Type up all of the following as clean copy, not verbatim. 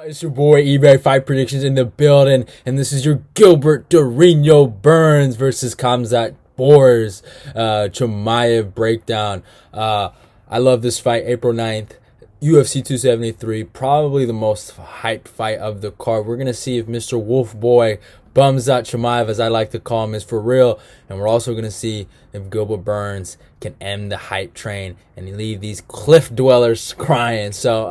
It's your boy eBay Fight Predictions in the building, and this is your Gilbert Dorino Burns versus Khamzat Chimaev breakdown. I love this fight. April 9th, UFC 273, probably the most hyped fight of the card. We're gonna see if Mr. Wolf Boy Khamzat Chimaev, as I like to call him, is for real, and we're also gonna see if Gilbert Burns can end the hype train and leave these cliff dwellers crying. So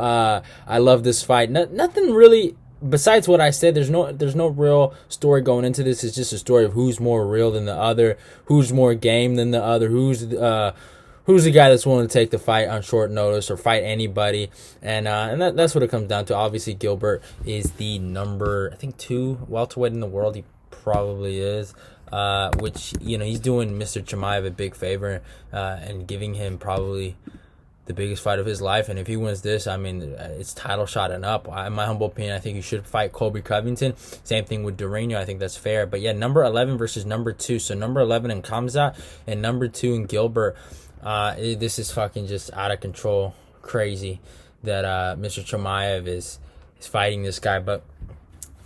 I love this fight. Nothing really besides what I said. There's no real story going into this. It's just a story of who's more real than the other, who's more game than the other, who's the guy that's willing to take the fight on short notice or fight anybody, and that's what it comes down to. Obviously, Gilbert is the number, I think, 2 welterweight in the world. He probably is, which, you know, he's doing Mr. Chimaev a big favor and giving him probably the biggest fight of his life. And if he wins this, I mean, it's title shot and up. In my humble opinion, I think he should fight Colby Covington. Same thing with Dorino. I think that's fair. But yeah, number 11 versus number 2. So number 11 in Khamzat and number 2 in Gilbert. This is fucking just out of control, crazy that Mr. Chimaev is fighting this guy. But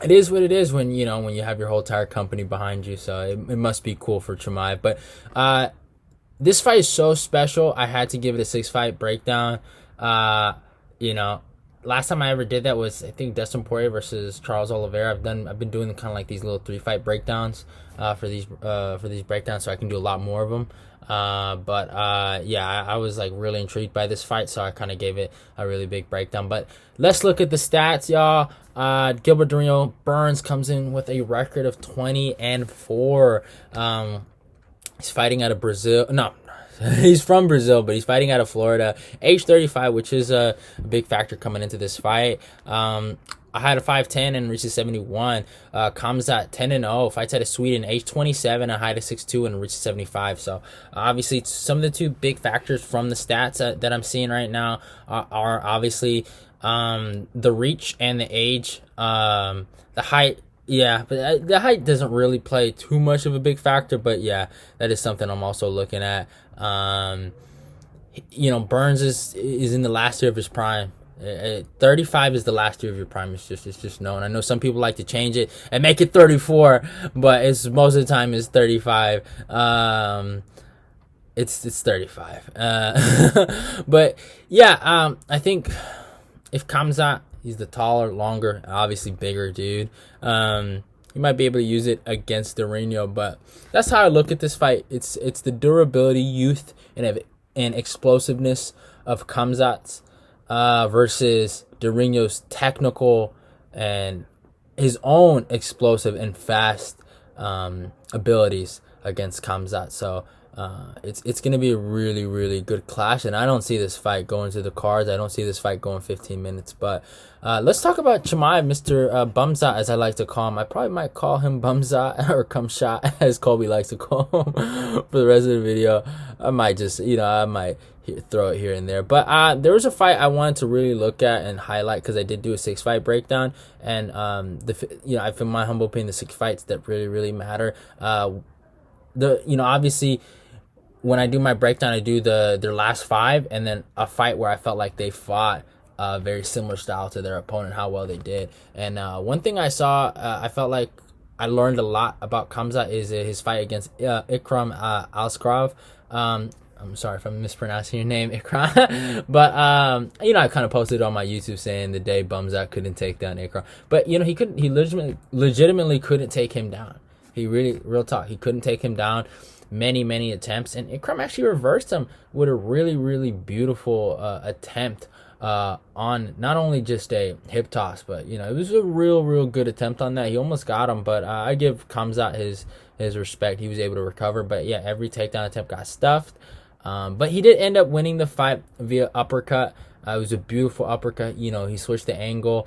it is what it is when you have your whole entire company behind you. So it must be cool for Chimaev. But this fight is so special. I had to give it a 6-fight breakdown. Last time I ever did that was, I think, Dustin Poirier versus Charles Oliveira. I've been doing kind of like these little 3-fight breakdowns for these breakdowns, so I can do a lot more of them. I was like really intrigued by this fight, so I kind of gave it a really big breakdown. But let's look at the stats, y'all. Gilbert Dorino Burns comes in with a record of 20-4. He's fighting out of Brazil. No, he's from Brazil, but he's fighting out of Florida. Age 35, which is a big factor coming into this fight. I had a 5'10" and reaches 71. Khamzat 10-0, fights out of Sweden. Age 27, a height of 6'2" and reaches 75. So obviously some of the 2 big factors from the stats that I'm seeing right now are obviously the reach and the age. The height, yeah, but the height doesn't really play too much of a big factor. But yeah, that is something I'm also looking at. Burns is in the last year of his prime. 35 is the last year of your prime. It's just known. I know some people like to change it and make it 34, but it's most of the time it's 35. It's 35. But yeah, I think if Khamzat, he's the taller, longer, obviously bigger dude. He might be able to use it against Dorino, but that's how I look at this fight. It's the durability, youth, and explosiveness of Khamzat's versus Dorino's technical and his own explosive and fast abilities against Khamzat. So it's going to be a really, really good clash, and I don't see this fight going to the cards. I don't see this fight going 15 minutes. But let's talk about Chimaev, Mr. Bumzat, as I like to call him. I probably might call him Bumzat or Kumshot, as Colby likes to call him for the rest of the video. I might just, throw it here and there. But there was a fight I wanted to really look at and highlight because I did do a 6-fight breakdown, and I feel, my humble opinion, the 6 fights that really, really matter. Obviously, when I do my breakdown, I do their last 5, and then a fight where I felt like they fought very similar style to their opponent, how well they did. And one thing I saw, I felt like I learned a lot about Khamzat is his fight against Ikram Aliskerov. I'm sorry if I'm mispronouncing your name, Ikram. But, I kind of posted on my YouTube saying the day Bumzat couldn't take down Ikram. But, he legitimately couldn't take him down. Real talk, he couldn't take him down. Many attempts, and Ikram actually reversed him with a really, really beautiful attempt on not only just a hip toss, but it was a real good attempt on that. He almost got him, but I give Khamzat his respect. He was able to recover, but yeah, every takedown attempt got stuffed. But he did end up winning the fight via uppercut. It was a beautiful uppercut. He switched the angle,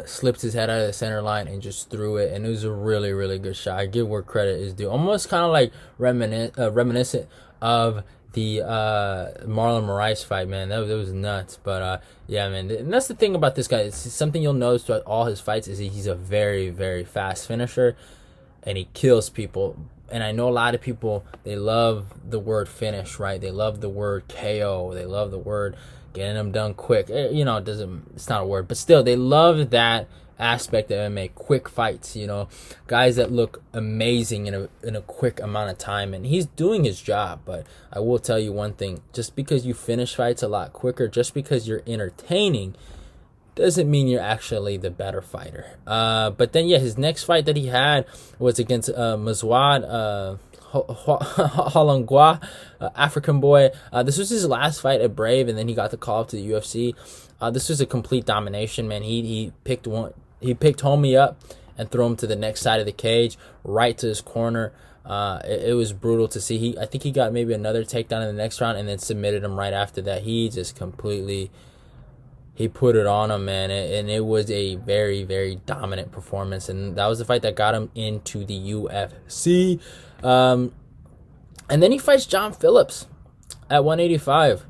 slipped his head out of the center line and just threw it, and it was a really, really good shot. I give where credit is due. Almost kind of like reminiscent of the Marlon Moraes fight, man. That was nuts. But yeah, man, and that's the thing about this guy. It's something you'll notice throughout all his fights is he's a very, very fast finisher, and he kills people. And I know a lot of people, they love the word finish, right? They love the word KO. They love the word getting them done quick. You know, it's not a word, but still, they love that aspect of MMA, quick fights, you know, guys that look amazing in a quick amount of time, and he's doing his job. But I will tell you one thing, just because you finish fights a lot quicker, just because you're entertaining, doesn't mean you're actually the better fighter. But then, yeah, his next fight that he had was against Mazwad Holangwa, African boy. This was his last fight at Brave, and then he got the call up to the UFC. This was a complete domination, man. He picked homie up and threw him to the next side of the cage, right to his corner. It was brutal to see. I think he got maybe another takedown in the next round, and then submitted him right after that. He just completely, he put it on him, man, and it was a very, very dominant performance, and that was the fight that got him into the UFC. And then he fights John Phillips at 185.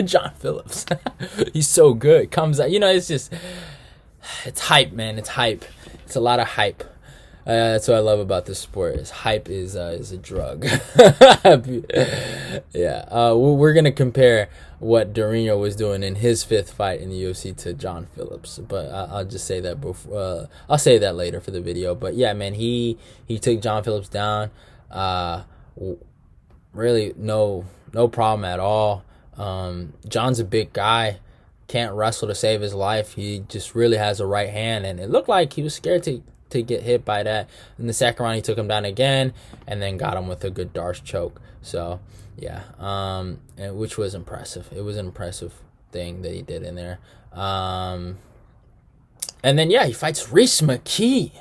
John Phillips. He's so good. Comes out, you know, it's hype, man. It's hype. It's a lot of hype. That's what I love about this sport. Hype is a drug. Yeah. We're gonna compare what Dorino was doing in his 5th fight in the UFC to John Phillips, but I'll just say that before. I'll say that later for the video. But yeah, man, he took John Phillips down. Really, no problem at all. John's a big guy, can't wrestle to save his life. He just really has a right hand, and it looked like he was scared to get hit by that. In the second round, he took him down again, and then got him with a good Darce choke. So yeah, and which was impressive. It was an impressive thing that he did in there. And then yeah, he fights Reese McKee.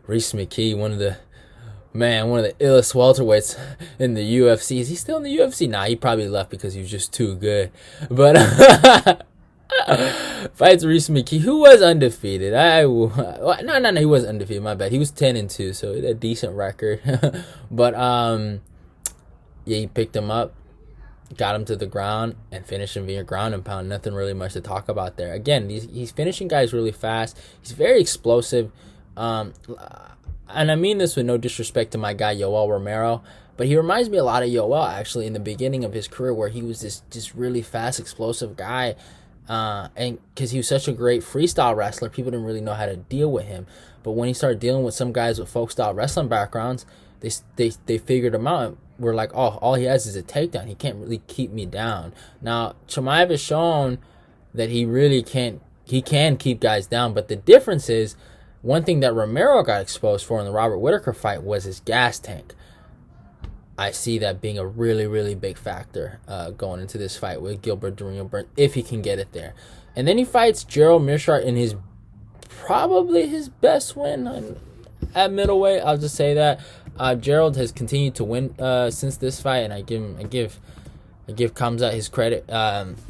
Reese McKee, one of the illest welterweights in the UFC. Is he still in the UFC? Nah, he probably left because he was just too good. But fights Reese McKee, who was undefeated. No, he wasn't undefeated. My bad. He was 10-2, so he had a decent record. But yeah, he picked him up, got him to the ground, and finished him via ground and pound. Nothing really much to talk about there. Again, he's finishing guys really fast. He's very explosive. And I mean this with no disrespect to my guy Yoel Romero, but he reminds me a lot of Yoel actually in the beginning of his career, where he was this just really fast, explosive guy. And because he was such a great freestyle wrestler, people didn't really know how to deal with him. But when he started dealing with some guys with folk style wrestling backgrounds, they figured him out. We're like, oh, all he has is a takedown. He can't really keep me down. Now Chimaev has shown that he really can't. He can keep guys down, but the difference is, one thing that Romero got exposed for in the Robert Whittaker fight was his gas tank. I see that being a really, really big factor going into this fight with Gilbert Durino, if he can get it there. And then he fights Gerald Mishart in probably his best win at middleweight. I'll just say that. Gerald has continued to win since this fight, and I give Khamzat his credit.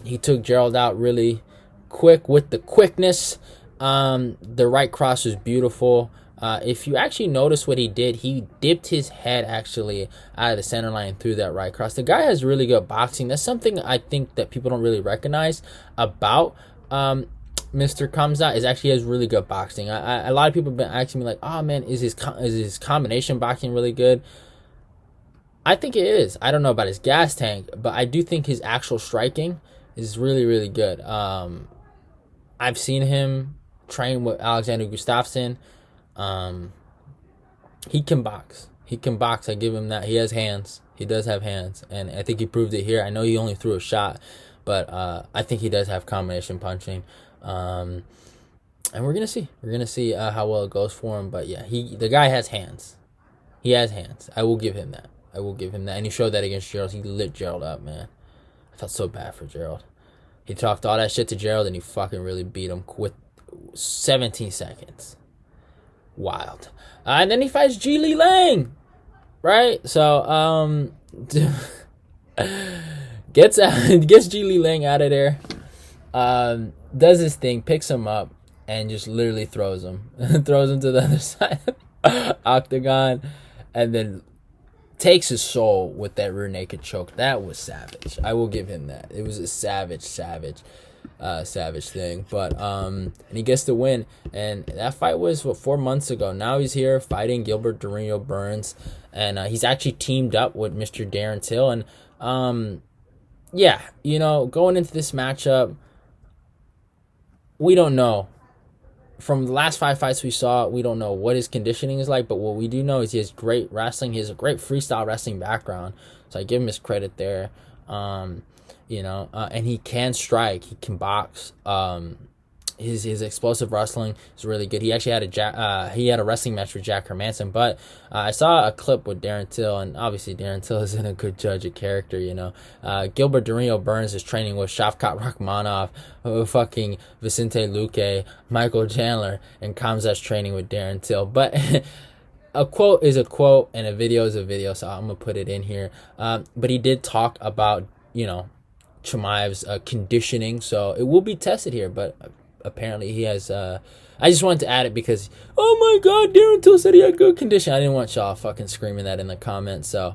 He took Gerald out really quick with the quickness. The right cross was beautiful. If you actually notice what he did, he dipped his head actually out of the center line through that right cross. The guy has really good boxing. That's something I think that people don't really recognize about Mr. Khamzat, is actually he has really good boxing. A lot of people have been asking me like, oh man, is his combination boxing really good? I think it is. I don't know about his gas tank, but I do think his actual striking is really, really good. I've seen him train with Alexander Gustafsson. He can box. I give him that. He has hands. He does have hands, and I think he proved it here. I know he only threw a shot, but I think he does have combination punching. And we're gonna see. How well it goes for him. But yeah, the guy has hands. He has hands. I will give him that. And he showed that against Gerald. He lit Gerald up, man. I felt so bad for Gerald. He talked all that shit to Gerald, and he fucking really beat him with 17 seconds. Wild. And then he fights Ji Li Lang, right? So gets Ji Li Lang out of there, does his thing, picks him up, and just literally throws him to the other side of the octagon, and then takes his soul with that rear naked choke. That was savage. I will give him that. It was a savage. Savage thing. But and he gets the win. And that fight was 4 months ago. Now he's here fighting Gilbert Durinho Burns, and he's actually teamed up with Mr. Darren Till. And yeah, going into this matchup, we don't know. From the last 5 fights we saw, we don't know what his conditioning is like, but what we do know is he has great wrestling. He has a great freestyle wrestling background, so I give him his credit there. And he can strike, he can box. His explosive wrestling is really good. He actually had a wrestling match with Jack Hermanson, but I saw a clip with Darren Till, and obviously Darren Till isn't a good judge of character. Gilbert Durinho Burns is training with Shavkat Rakhmonov, fucking Vicente Luque, Michael Chandler, and Khamzat's training with Darren Till. But a quote is a quote, and a video is a video, so I'm gonna put it in here. But he did talk about Chimaev's conditioning, so it will be tested here, but apparently he has I just wanted to add it because, oh my god, Darren Till said he had good condition. I didn't want y'all fucking screaming that in the comments. So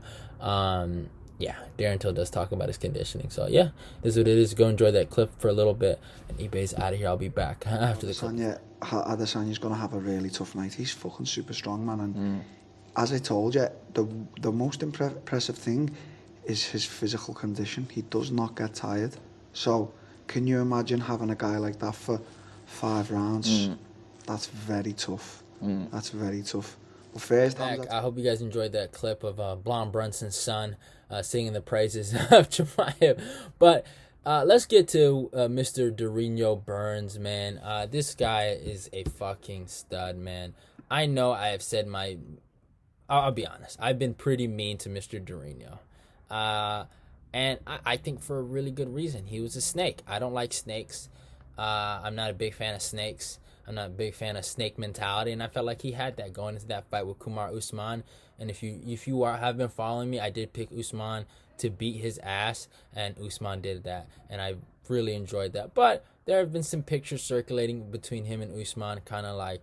yeah, Darren Till does talk about his conditioning. So yeah, this is what it is. Go enjoy that clip for a little bit, and eBay's out of here. I'll be back after the clip. Adesanya's gonna have a really tough night. He's fucking super strong, man, and as I told you, the most impressive thing is his physical condition. He does not get tired. So can you imagine having a guy like that for 5 rounds? That's very tough. That's very tough. But first, I hope you guys enjoyed that clip of Blonde Brunson's son singing the praises of Chimaev. But let's get to Mr. Durinho Burns, man. This guy is a fucking stud, man. I know I have said I'll be honest. I've been pretty mean to Mr. Durinho. And I think for a really good reason. He was a snake. I don't like snakes. I'm not a big fan of snakes. I'm not a big fan of snake mentality, and I felt like he had that going into that fight with Kamaru Usman. And if you have been following me, I did pick Usman to beat his ass, and Usman did that, and I really enjoyed that. But there have been some pictures circulating between him and Usman, kind of like,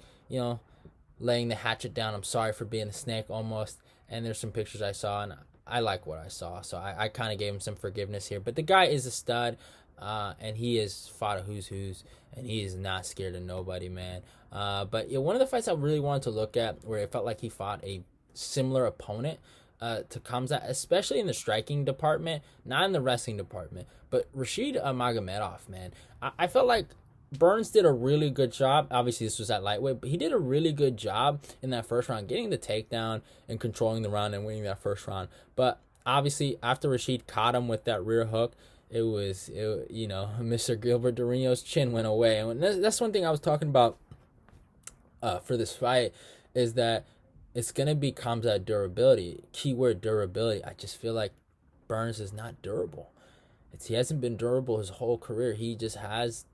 laying the hatchet down. I'm sorry for being a snake almost. And there's some pictures I saw, and I like what I saw, so I kind of gave him some forgiveness here. But the guy is a stud, and he has fought a who's, and he is not scared of nobody, man. But one of the fights I really wanted to look at, where it felt like he fought a similar opponent to Khamzat, especially in the striking department, not in the wrestling department, but Rashid Magomedov, man. I felt like Burns did a really good job. Obviously, this was at lightweight, but he did a really good job in that first round, getting the takedown and controlling the round and winning that first round. But obviously, after Rashid caught him with that rear hook, Mr. Gilbert Durinho's chin went away. And that's one thing I was talking about for this fight, is that it's going to be Khamzat durability. Keyword durability. I just feel like Burns is not durable. He hasn't been durable his whole career. He just has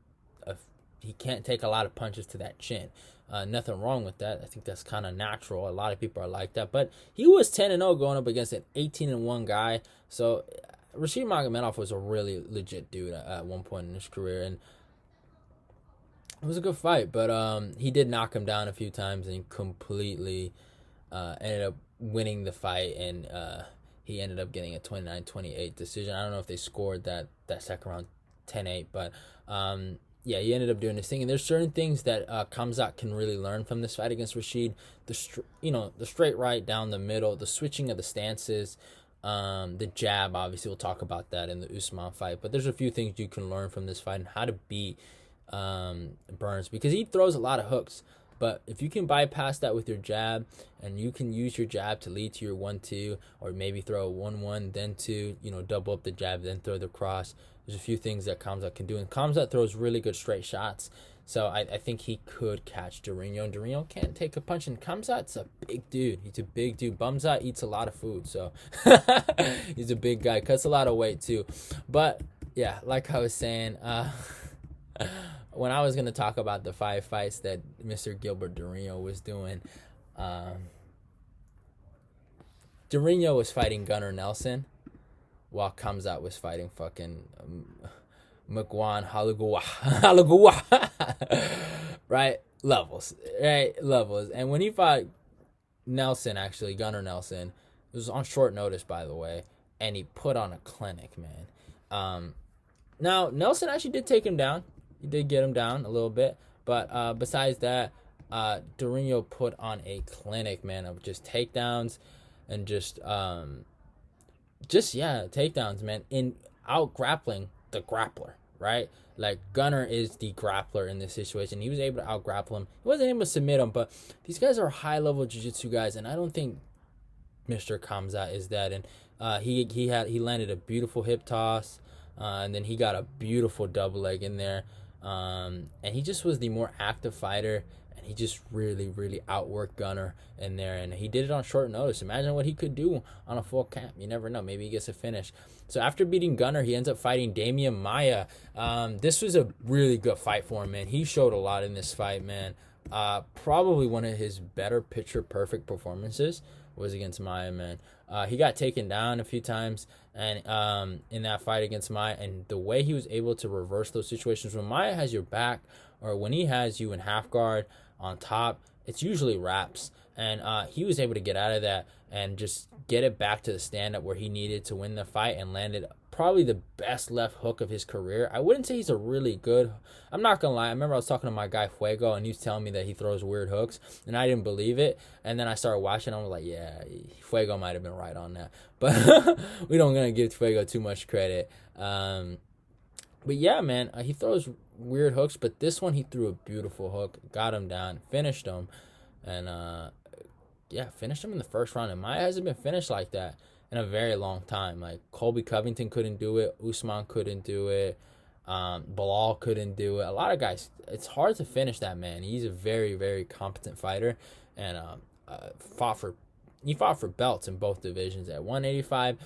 he can't take a lot of punches to that chin. Nothing wrong with that. I think that's kind of natural. A lot of people are like that. But he was 10-0 going up against an 18-1 guy. So Rashid Magomedov was a really legit dude at one point in his career. And it was a good fight. But he did knock him down a few times and completely ended up winning the fight. And he ended up getting a 29-28 decision. I don't know if they scored that second round 10-8. But yeah, he ended up doing this thing, and there's certain things that Khamzat can really learn from this fight against Rashid. The straight right down the middle, the switching of the stances, the jab. Obviously, we'll talk about that in the Usman fight. But there's a few things you can learn from this fight and how to beat Burns, because he throws a lot of hooks. But if you can bypass that with your jab, and you can use your jab to lead to your 1-2, or maybe throw a 1-1, then 2, double up the jab, then throw the cross. There's a few things that Khamzat can do. And Khamzat throws really good straight shots. So I think he could catch Durinho. And Durinho can't take a punch. And Khamzat's a big dude. He's a big dude. Bumzat eats a lot of food. So he's a big guy. Cuts a lot of weight too. But yeah, like I was saying, when I was going to talk about the 5 fights that Mr. Gilbert Durinho was doing, Durinho was fighting Gunnar Nelson, while Khamzat was fighting fucking Mukwan Halagua. Right? Levels. And when he fought Nelson, actually, Gunnar Nelson, it was on short notice, by the way, and he put on a clinic, man. Now, Nelson actually did take him down. He did get him down a little bit. But besides that, Durinho put on a clinic, man, of just takedowns and just takedowns, man, in out grappling the grappler, right? Like Gunnar is the grappler in this situation. He was able to out grapple him. He wasn't able to submit him, but these guys are high level jiu-jitsu guys, and I don't think Mr. Khamzat is that. And he landed a beautiful hip toss, and then he got a beautiful double leg in there, and he just was the more active fighter. He just really, really outworked Gunnar in there, and he did it on short notice. Imagine what he could do on a full camp. You never know. Maybe he gets a finish. So after beating Gunnar, he ends up fighting Damian Maia. This was a really good fight for him, man. He showed a lot in this fight, man. Probably one of his better picture-perfect performances was against Maia, man. He got taken down a few times and in that fight against Maia, and the way he was able to reverse those situations when Maia has your back or when he has you in half guard on top, it's usually wraps, and he was able to get out of that and just get it back to the stand-up where he needed to win the fight, and landed probably the best left hook of his career. I wouldn't say he's a really good, I'm not gonna lie, I remember I was talking to my guy Fuego, and he was telling me that he throws weird hooks, and I didn't believe it, and then I started watching, and I was like, yeah, Fuego might have been right on that, but we don't gonna give Fuego too much credit. But yeah, man, he throws weird hooks, but this one he threw a beautiful hook, got him down, finished him, and finished him in the first round. And Maia hasn't been finished like that in a very long time. Like Colby Covington couldn't do it, Usman couldn't do it, Bilal couldn't do it. A lot of guys, it's hard to finish that man. He's a very, very competent fighter, and fought for belts in both divisions at 185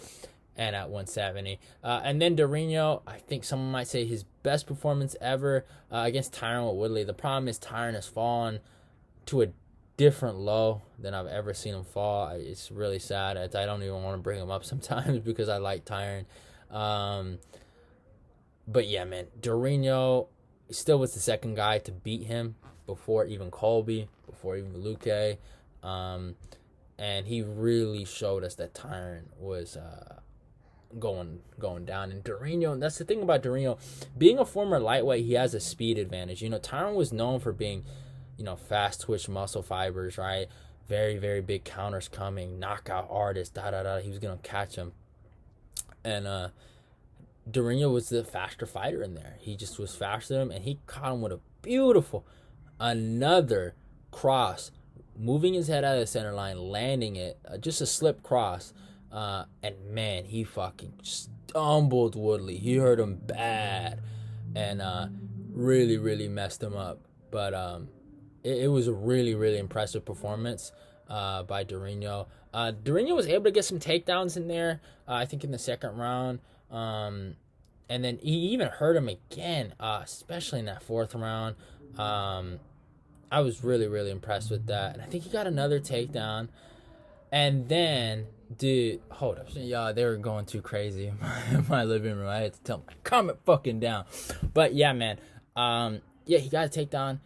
and at 170. And then Durinho, I think someone might say his best performance ever against Tyron Woodley. The problem is Tyron has fallen to a different low than I've ever seen him fall. It's really sad. I don't even want to bring him up sometimes because I like Tyron. But yeah, man, Durinho still was the second guy to beat him before even Colby, before even Luque. And he really showed us that Tyron was going down. And Durinho, and that's the thing about Durinho, being a former lightweight, he has a speed advantage. Tyron was known for being, fast twitch muscle fibers, right? Very, very big counters coming, knockout artist, He was gonna catch him. And Durinho was the faster fighter in there. He just was faster than him, and he caught him with a beautiful another cross, moving his head out of the center line, landing it, just a slip cross. And man, he fucking stumbled Woodley. He hurt him bad, and really, really messed him up. But it was a really, really impressive performance by Durinho. Durinho was able to get some takedowns in there, I think in the second round. And then he even hurt him again, especially in that fourth round. I was really, really impressed with that. And I think he got another takedown. And then, dude, hold up. Y'all, they were going too crazy in my living room. I had to tell them, calm it fucking down. But yeah, man. He got a takedown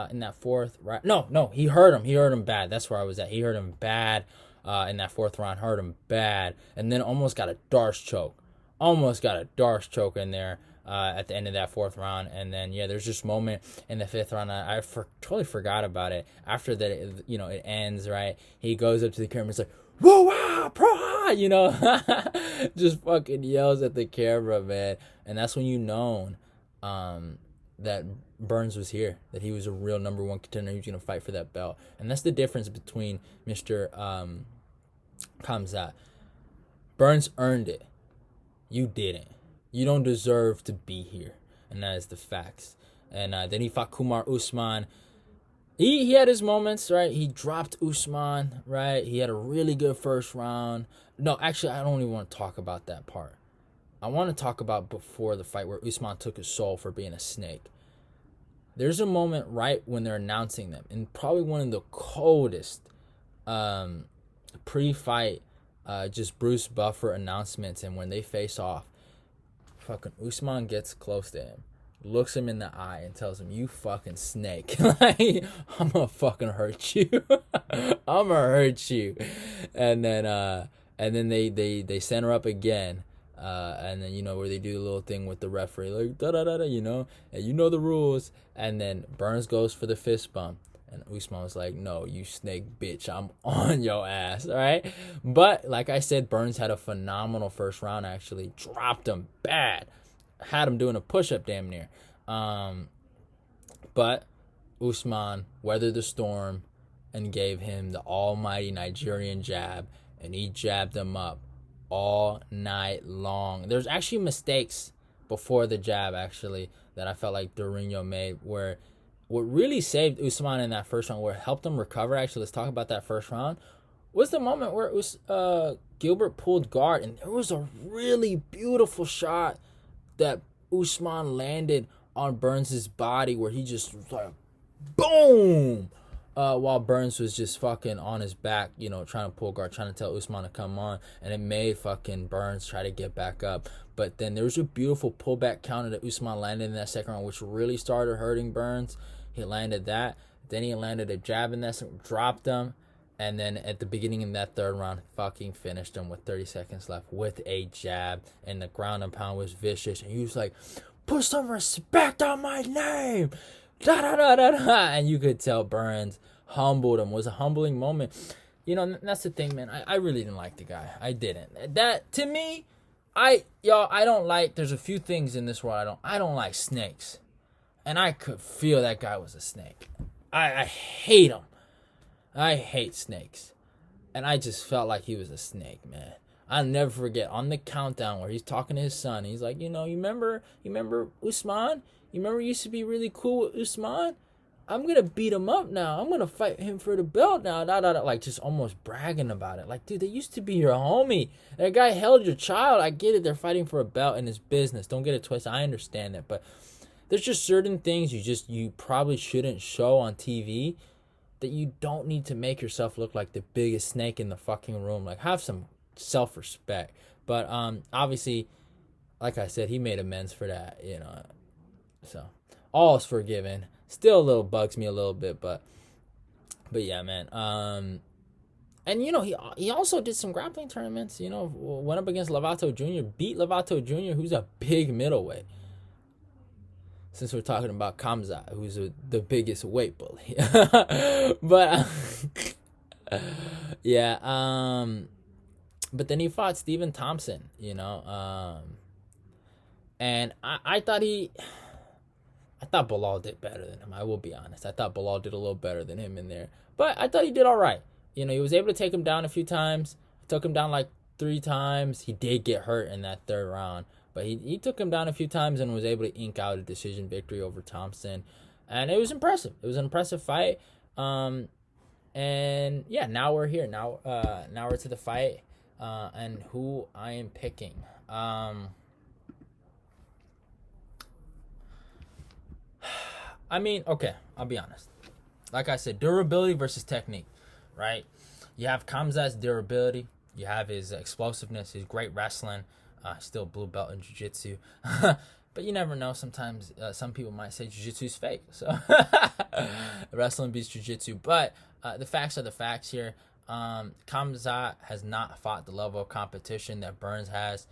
in that fourth round. No, he hurt him. He hurt him bad. That's where I was at. He hurt him bad in that fourth round. Hurt him bad. And then almost got a Darce choke. In there at the end of that fourth round. And then, there's this moment in the fifth round. I totally forgot about it. After that, it ends, right? He goes up to the camera and is like, whoa, wow, pro, just fucking yells at the camera, man. And that's when that Burns was here, that he was a real number one contender. He was going to fight for that belt. And that's the difference between Mr. Khamzat. Burns earned it. You didn't. You don't deserve to be here. And that is the facts. And then he fought Kumar Usman. He had his moments, right? He dropped Usman, right? He had a really good first round. No, actually, I don't even want to talk about that part. I want to talk about before the fight where Usman took his soul for being a snake. There's a moment right when they're announcing them, and probably one of the coldest pre-fight just Bruce Buffer announcements, and when they face off, fucking Usman gets close to him, looks him in the eye, and tells him, "You fucking snake, like, I'm gonna fucking hurt you, I'm gonna hurt you," and then they center up again. And then, where they do the little thing with the referee, like, da-da-da-da, and you know the rules. And then Burns goes for the fist bump. And Usman was like, no, you snake bitch, I'm on your ass, all right? But, like I said, Burns had a phenomenal first round, actually. Dropped him bad. Had him doing a push-up damn near. But Usman weathered the storm and gave him the almighty Nigerian jab. And he jabbed him up all night long. There's actually mistakes before the jab, actually, that I felt like Durinho made, where what really saved Usman in that first round, where it helped him recover, actually, let's talk about that first round, was the moment where Gilbert pulled guard, and there was a really beautiful shot that Usman landed on Burns' body, where he just was like, boom! While Burns was just fucking on his back, trying to pull guard, trying to tell Usman to come on, and it made fucking Burns try to get back up. But then there was a beautiful pullback counter that Usman landed in that second round, which really started hurting Burns. He landed that. Then he landed a jab in that second, dropped him, and then at the beginning in that third round, fucking finished him with 30 seconds left with a jab, and the ground and pound was vicious, and he was like, put some respect on my name! Da-da-da-da-da! And you could tell Burns humbled him. It was a humbling moment. That's the thing, man. I really didn't like the guy. I didn't. That, to me, I don't like, there's a few things in this world I don't like snakes. And I could feel that guy was a snake. I hate him. I hate snakes. And I just felt like he was a snake, man. I'll never forget on the countdown where he's talking to his son. He's like, you remember Usman? You remember you used to be really cool with Usman? I'm going to beat him up now. I'm going to fight him for the belt now. Like, just almost bragging about it. Like, dude, they used to be your homie. That guy held your child. I get it. They're fighting for a belt in his business. Don't get it twisted. I understand that. But there's just certain things you probably shouldn't show on TV, that you don't need to make yourself look like the biggest snake in the fucking room. Like, have some self-respect. But obviously, like I said, he made amends for that, So, all is forgiven. Still a little bugs me a little bit, but yeah, man. And he also did some grappling tournaments. Went up against Lovato Jr., beat Lovato Jr., who's a big middleweight. Since we're talking about Khamzat, who's the biggest weight bully. But yeah, but then he fought Stephen Thompson, and I thought Bilal did better than him. I will be honest. I thought Bilal did a little better than him in there. But I thought he did all right. He was able to take him down a few times. He took him down like 3 times. He did get hurt in that third round. But he took him down a few times and was able to ink out a decision victory over Thompson. And it was impressive. It was an impressive fight. And yeah, now we're here. Now we're to the fight. And who I am picking. I mean, okay, I'll be honest. Like I said, durability versus technique, right? You have Khamzat's durability. You have his explosiveness, his great wrestling. Still blue belt in jiu-jitsu. But you never know. Sometimes some people might say jiu-jitsu is fake. So wrestling beats jiu-jitsu. But the facts are the facts here. Khamzat has not fought the level of competition that Burns has.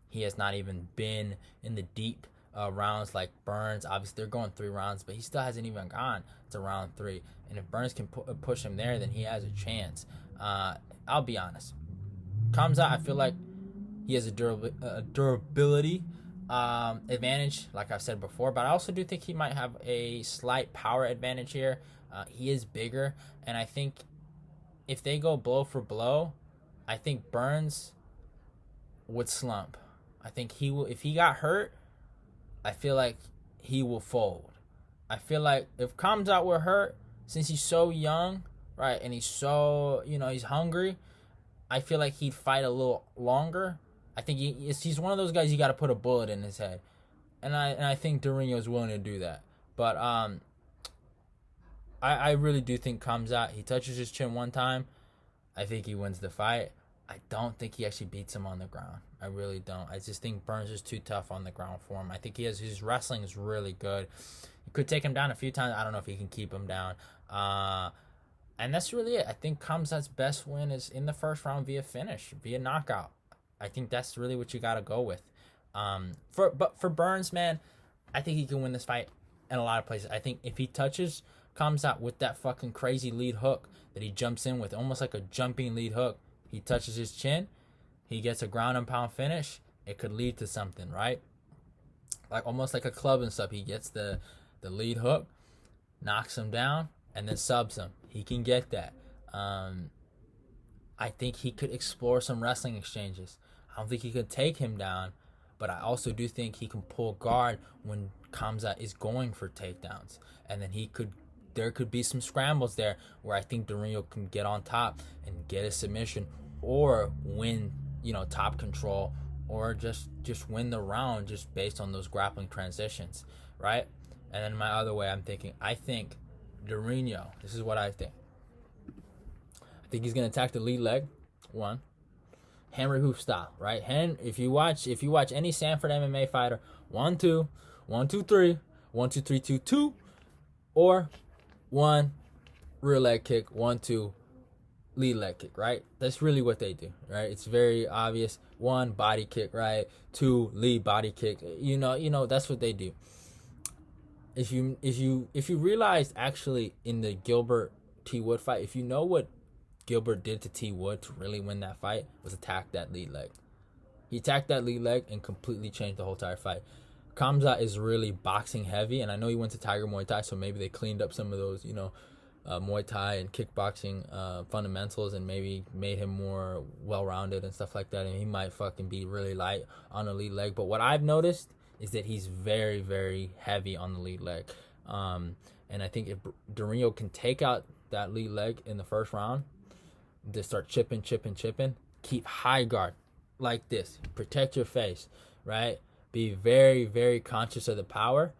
He has not even been in the deep rounds like Burns. Obviously, they're going 3 rounds, but he still hasn't even gone to round 3. And if Burns can push him there, then he has a chance. I'll be honest. Khamzat, I feel like he has a durability advantage, like I've said before, but I also do think he might have a slight power advantage here. He is bigger, and I think if they go blow for blow, I think Burns would slump. I think he will. If he got hurt, I feel like he will fold. I feel like if Khamzat were hurt, since he's so young, right, and he's so, he's hungry, I feel like he'd fight a little longer. I think he's one of those guys you got to put a bullet in his head, and I think Durinho is willing to do that. But I really do think Khamzat, he touches his chin one time, I think he wins the fight. I don't think he actually beats him on the ground. I really don't. I just think Burns is too tough on the ground for him. I think his wrestling is really good. He could take him down a few times. I don't know if he can keep him down. And that's really it. I think Khamzat's best win is in the first round via finish, via knockout. I think that's really what you gotta go with. For Burns, man, I think he can win this fight in a lot of places. I think if he touches Khamzat with that fucking crazy lead hook that he jumps in with, almost like a jumping lead hook, he touches his chin, he gets a ground and pound finish, it could lead to something, right? Like almost like a club and stuff. He gets the lead hook, knocks him down, and then subs him. He can get that. I think he could explore some wrestling exchanges. I don't think he could take him down, but I also do think he can pull guard when Khamzat is going for takedowns. And then there could be some scrambles there where I think Durinho can get on top and get a submission or win, top control, or just win the round just based on those grappling transitions, right? And then my other way, I think Durinho, this is what I think. I think he's gonna attack the lead leg, one, hammer hoof style, right? If you watch any Sanford MMA fighter, 1 2, 1 2 3, 1 2 3 2 2, or 1 rear leg kick, 1 2 lead leg kick, right? That's really what they do, right? It's very obvious. 1 body kick, right? 2 lead body kick. That's what they do. If you realize actually in the Gilbert T Wood fight, if you know what Gilbert did to T Wood to really win that fight, was attack that lead leg. He attacked that lead leg and completely changed the whole entire fight. Khamzat is really boxing heavy, and I know he went to Tiger Muay Thai, so maybe they cleaned up some of those, Muay Thai and kickboxing fundamentals and maybe made him more well-rounded and stuff like that, and he might fucking be really light on the lead leg. But what I've noticed is that he's very, very heavy on the lead leg. And I think if Durinho can take out that lead leg in the first round, to start chipping, keep high guard like this. Protect your face, right? Be very, very conscious of the power,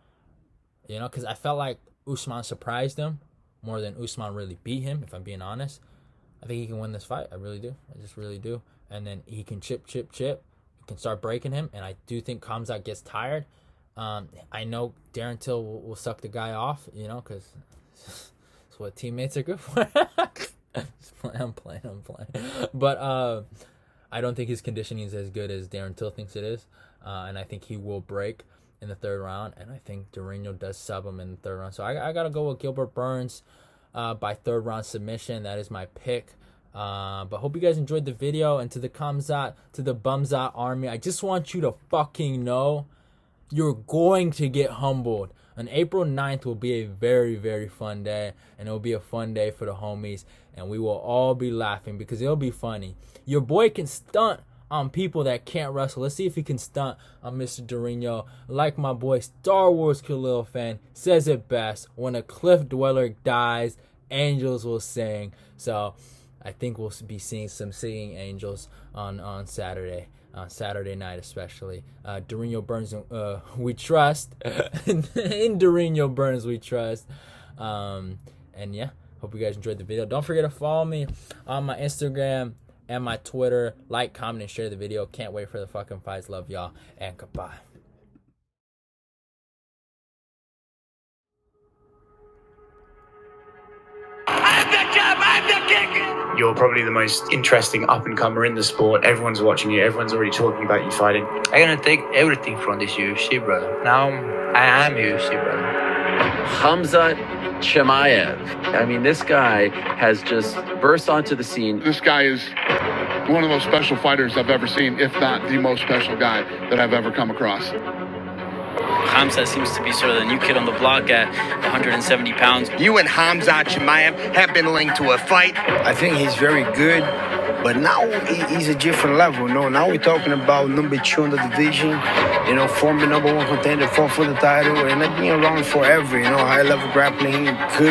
because I felt like Usman surprised him more than Usman really beat him, if I'm being honest. I think he can win this fight. I really do. I just really do. And then he can chip. He can start breaking him, and I do think Khamzat gets tired. I know Darren Till will suck the guy off, because it's what teammates are good for. I'm playing. But I don't think his conditioning is as good as Darren Till thinks it is. And I think he will break in the third round. And I think Durinho does sub him in the third round. So I got to go with Gilbert Burns by third round submission. That is my pick. But hope you guys enjoyed the video. And to the Bumzat army, I just want you to fucking know you're going to get humbled. On April 9th will be a very, very fun day. And it'll be a fun day for the homies. And we will all be laughing because it'll be funny. Your boy can stunt on people that can't wrestle. Let's see if he can stunt on Mr. Durinho. Like my boy Star Wars Khalil fan says it best, when a cliff dweller dies, angels will sing. So I think we'll be seeing some singing angels on Saturday. On Saturday night especially. Durinho Burns, we trust. In Durinho Burns we trust. And yeah, hope you guys enjoyed the video. Don't forget to follow me on my Instagram and my Twitter. Like, comment, and share the video. Can't wait for the fucking fights. Love y'all, and goodbye. You're probably the most interesting up-and-comer in the sport. Everyone's watching you. Everyone's already talking about you fighting. I'm gonna take everything from this UFC, brother. Now I am UFC, brother. Khamzat Chimaev. I mean, this guy has just burst onto the scene. This guy is one of the most special fighters I've ever seen, if not the most special guy that I've ever come across. Khamzat seems to be sort of the new kid on the block at 170 pounds. You and Khamzat Chimaev have been linked to a fight. I think he's very good, but now he's a different level. Now we're talking about number 2 in the division, former number 1 contender, fought for the title, and I've been around forever. High level grappling,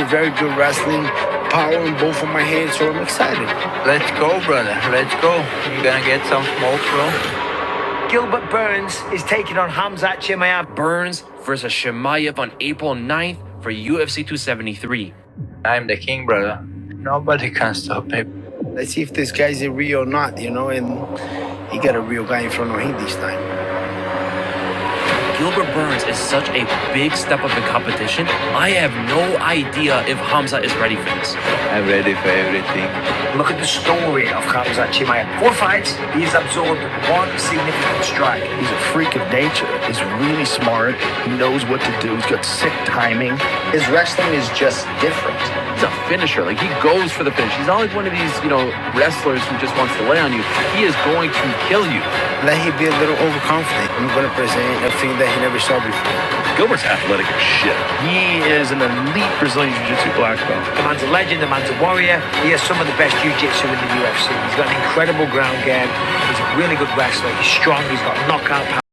very good wrestling, power in both of my hands, so I'm excited. Let's go, brother. Let's go. You're gonna get some smoke, bro. Gilbert Burns is taking on Khamzat Chimaev. Burns versus Chimaev on April 9th for UFC 273. I'm the king, brother. Nobody can stop me. Let's see if this guy's a real or not, and he got a real guy in front of him this time. Gilbert Burns is such a big step up in competition. I have no idea if Khamzat is ready for this. I'm ready for everything. Look at the story of Khamzat Chimaev. 4 fights, he's absorbed 1 significant strike. He's a freak of nature. He's really smart. He knows what to do. He's got sick timing. His wrestling is just different. He's a finisher. Like, he goes for the finish. He's not like one of these, wrestlers who just wants to lay on you. He is going to kill you. Let him be a little overconfident. I'm going to present a thing that he never saw before. Gilbert's athletic as shit. He is an elite Brazilian Jiu-Jitsu black belt. The man's a legend, the man's a warrior. He has some of the best jiu-jitsu in the UFC. He's got an incredible ground game. He's a really good wrestler. He's strong. He's got knockout power.